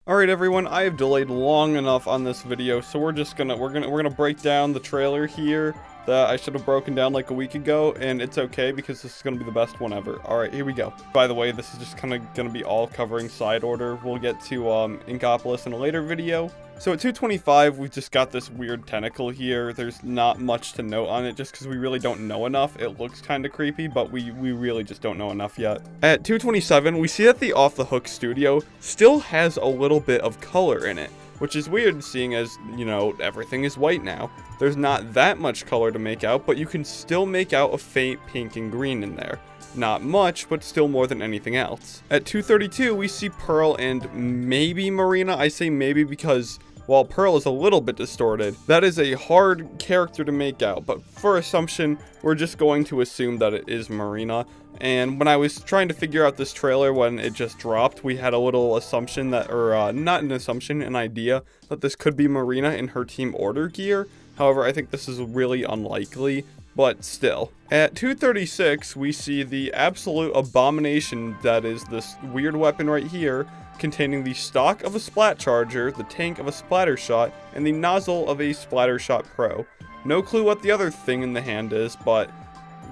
Alright everyone, I have delayed long enough on this video, so we're gonna break down the trailer here that I should have broken down like a week ago, and it's okay because this is gonna be the best one ever. Alright, here we go. By the way, this is just kinda gonna be all covering side order. We'll get to Inkopolis in a later video. So at 225, we've just got this weird tentacle here. There's not much to note on it just because we really don't know enough. It looks kind of creepy, but we really just don't know enough yet. At 227, we see that the Off the Hook studio still has a little bit of color in it, which is weird seeing as, you know, everything is white now. There's not that much color to make out, but you can still make out a faint pink and green in there. Not much, but still more than anything else. At 232, we see Pearl and maybe Marina. I say maybe because while Pearl is a little bit distorted, that is a hard character to make out, but for assumption, we're just going to assume that it is Marina. And when I was trying to figure out this trailer when it just dropped, we had a little assumption that, or not an assumption, an idea that this could be Marina in her Team Order gear. However, I think this is really unlikely, but still. At 236, we see the absolute abomination that is this weird weapon right here, containing the stock of a splat charger, the tank of a splatter shot, and the nozzle of a splatter shot pro. No clue what the other thing in the hand is, but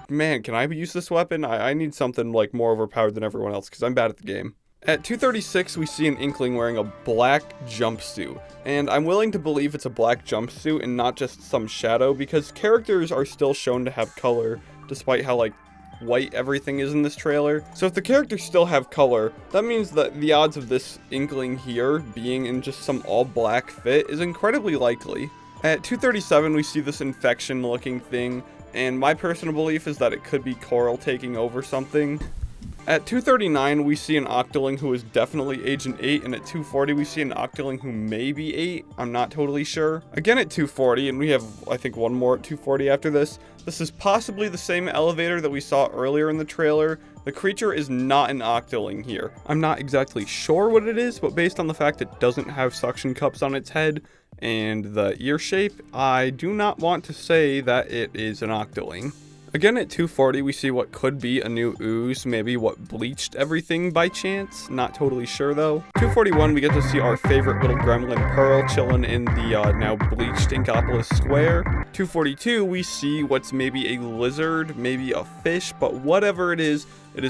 man, can I use this weapon? I need something like more overpowered than everyone else because I'm bad at the game. At 236, we see an Inkling wearing a black jumpsuit, and I'm willing to believe it's a black jumpsuit and not just some shadow because characters are still shown to have color despite how like white everything is in this trailer. So if the characters still have color, that means that the odds of this Inkling here being in just some all black fit is incredibly likely. At 237, we see this infection looking thing, and my personal belief is that it could be Coral taking over something. At 239, we see an Octoling who is definitely Agent 8, and at 240, we see an Octoling who may be 8. I'm not totally sure. Again at 240, and we have, I think, one more at 240 after this. This is possibly the same elevator that we saw earlier in the trailer. The creature is not an Octoling here. I'm not exactly sure what it is, but based on the fact it doesn't have suction cups on its head and the ear shape, I do not want to say that it is an Octoling. Again at 240, we see what could be a new ooze, maybe what bleached everything by chance, not totally sure though. 241, we get to see our favorite little gremlin Pearl chilling in the now bleached Inkopolis Square. 242, we see what's maybe a lizard, maybe a fish, but whatever it is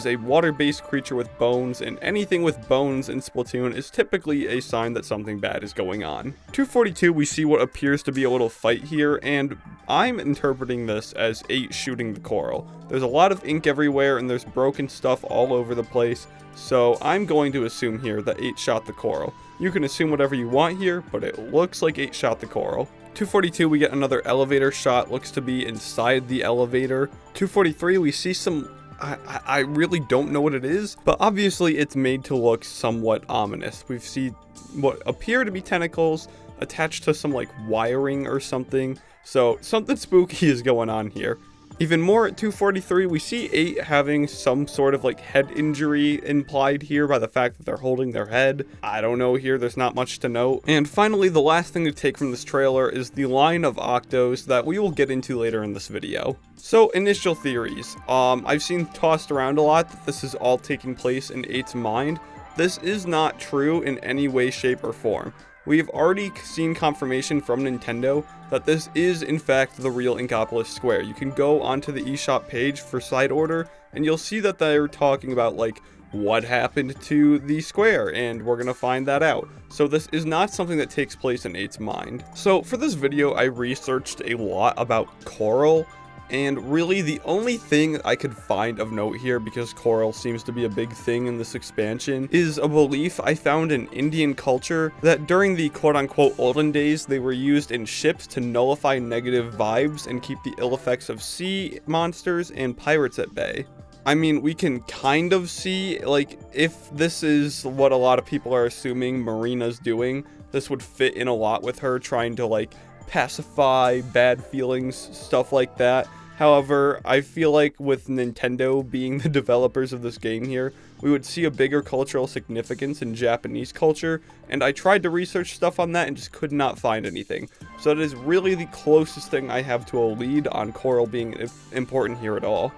a water-based creature with bones, and anything with bones in Splatoon is typically a sign that something bad is going on. 242, we see what appears to be a little fight here, and I'm interpreting this as 8 shooting the Coral. There's a lot of ink everywhere, and there's broken stuff all over the place, so I'm going to assume here that 8 shot the Coral. You can assume whatever you want here, but it looks like 8 shot the Coral. 242, we get another elevator shot, looks to be inside the elevator. 243, we see some I really don't know what it is, but obviously it's made to look somewhat ominous. We've seen what appear to be tentacles attached to some like wiring or something, so something spooky is going on here. Even more at 243, we see 8 having some sort of like head injury implied here by the fact that they're holding their head. I don't know here, there's not much to note. And finally, the last thing to take from this trailer is the line of Octos that we will get into later in this video. So, initial theories. I've seen tossed around a lot that this is all taking place in 8's mind. This is not true in any way, shape, or form. We've already seen confirmation from Nintendo that this is in fact the real Inkopolis Square. You can go onto the eShop page for side order and you'll see that they're talking about like what happened to the square, and we're gonna find that out. So this is not something that takes place in 8's mind. So for this video, I researched a lot about Coral. And really, the only thing I could find of note here, because Coral seems to be a big thing in this expansion, is a belief I found in Indian culture that during the quote-unquote olden days, they were used in ships to nullify negative vibes and keep the ill effects of sea monsters and pirates at bay. I mean, we can kind of see, like, if this is what a lot of people are assuming Marina's doing, this would fit in a lot with her trying to, like, pacify bad feelings, stuff like that. However, I feel like with Nintendo being the developers of this game here, we would see a bigger cultural significance in Japanese culture, and I tried to research stuff on that and just could not find anything. So that is really the closest thing I have to a lead on Coral being important here at all.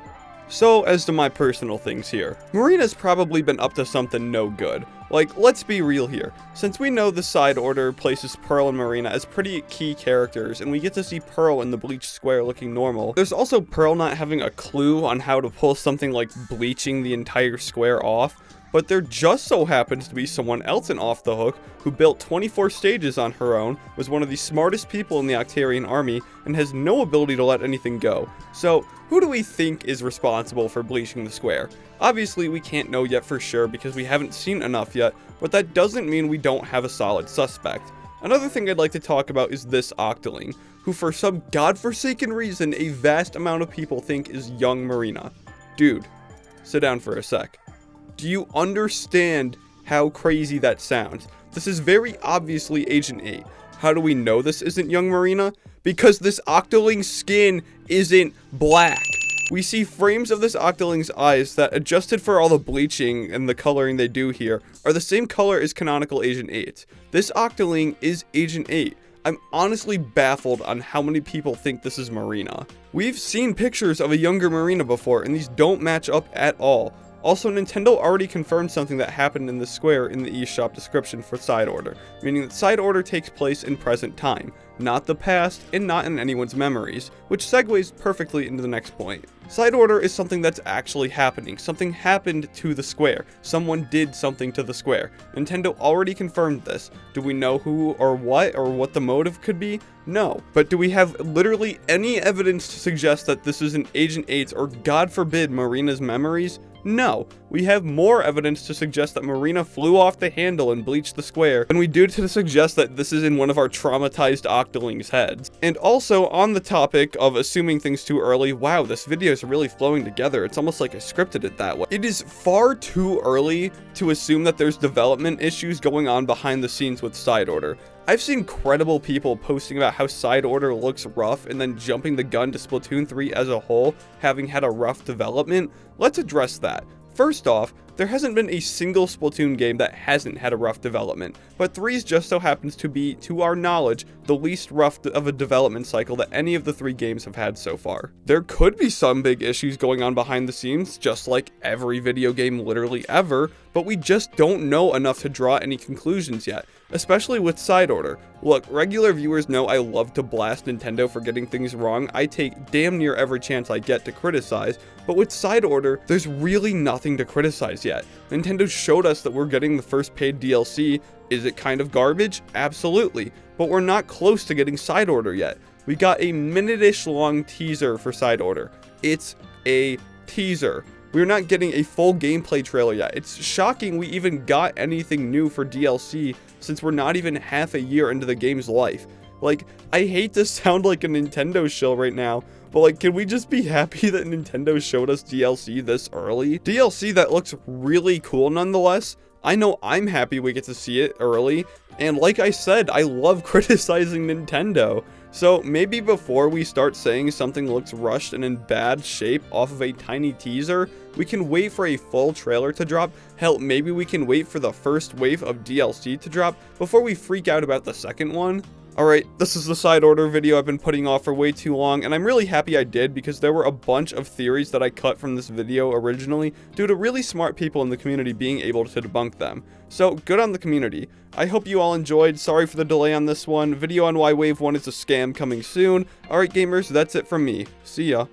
So, as to my personal things here, Marina's probably been up to something no good. Like, let's be real here. Since we know the side order places Pearl and Marina as pretty key characters, and we get to see Pearl in the bleached square looking normal, there's also Pearl not having a clue on how to pull something like bleaching the entire square off. But there just so happens to be someone else in Off the Hook who built 24 stages on her own, was one of the smartest people in the Octarian army, and has no ability to let anything go. So, who do we think is responsible for bleaching the square? Obviously, we can't know yet for sure because we haven't seen enough yet, but that doesn't mean we don't have a solid suspect. Another thing I'd like to talk about is this Octoling, who for some godforsaken reason a vast amount of people think is young Marina. Dude, sit down for a sec. Do you understand how crazy that sounds? This is very obviously Agent 8. How do we know this isn't young Marina? Because this Octoling's skin isn't black. We see frames of this Octoling's eyes that, adjusted for all the bleaching and the coloring they do here, are the same color as canonical Agent 8. This Octoling is Agent 8. I'm honestly baffled on how many people think this is Marina. We've seen pictures of a younger Marina before, and these don't match up at all. Also, Nintendo already confirmed something that happened in the square in the eShop description for Side Order, meaning that Side Order takes place in present time, not the past, and not in anyone's memories, which segues perfectly into the next point. Side Order is something that's actually happening. Something happened to the square. Someone did something to the square. Nintendo already confirmed this. Do we know who or what the motive could be? No. But do we have literally any evidence to suggest that this is an Agent 8's or, God forbid, Marina's memories? No, we have more evidence to suggest that Marina flew off the handle and bleached the square than we do to suggest that this is in one of our traumatized Octolings' heads. And also, on the topic of assuming things too early, wow, this video is really flowing together. It's almost like I scripted it that way. It is far too early to assume that there's development issues going on behind the scenes with Side Order. I've seen credible people posting about how Side Order looks rough and then jumping the gun to Splatoon 3 as a whole, having had a rough development. Let's address that. First off, there hasn't been a single Splatoon game that hasn't had a rough development, but 3's just so happens to be, to our knowledge, the least rough of a development cycle that any of the 3 games have had so far. There could be some big issues going on behind the scenes, just like every video game literally ever, but we just don't know enough to draw any conclusions yet, especially with Side Order. Look, regular viewers know I love to blast Nintendo for getting things wrong. I take damn near every chance I get to criticize, but with Side Order, there's really nothing to criticize yet. Nintendo showed us that we're getting the first paid DLC. Is it kind of garbage? Absolutely, but we're not close to getting Side Order yet. We got a minute-ish long teaser for Side Order. It's a teaser. We're not getting a full gameplay trailer yet. It's shocking we even got anything new for DLC since we're not even half a year into the game's life. Like, I hate to sound like a Nintendo shill right now, but like, can we just be happy that Nintendo showed us DLC this early? DLC that looks really cool nonetheless. I know I'm happy we get to see it early, and like I said, I love criticizing Nintendo. So maybe before we start saying something looks rushed and in bad shape off of a tiny teaser, we can wait for a full trailer to drop. Hell, maybe we can wait for the first wave of DLC to drop before we freak out about the second one. Alright, this is the Side Order video I've been putting off for way too long, and I'm really happy I did because there were a bunch of theories that I cut from this video originally due to really smart people in the community being able to debunk them. So, good on the community. I hope you all enjoyed. Sorry for the delay on this one. Video on why Wave 1 is a scam coming soon. Alright gamers, that's it from me. See ya.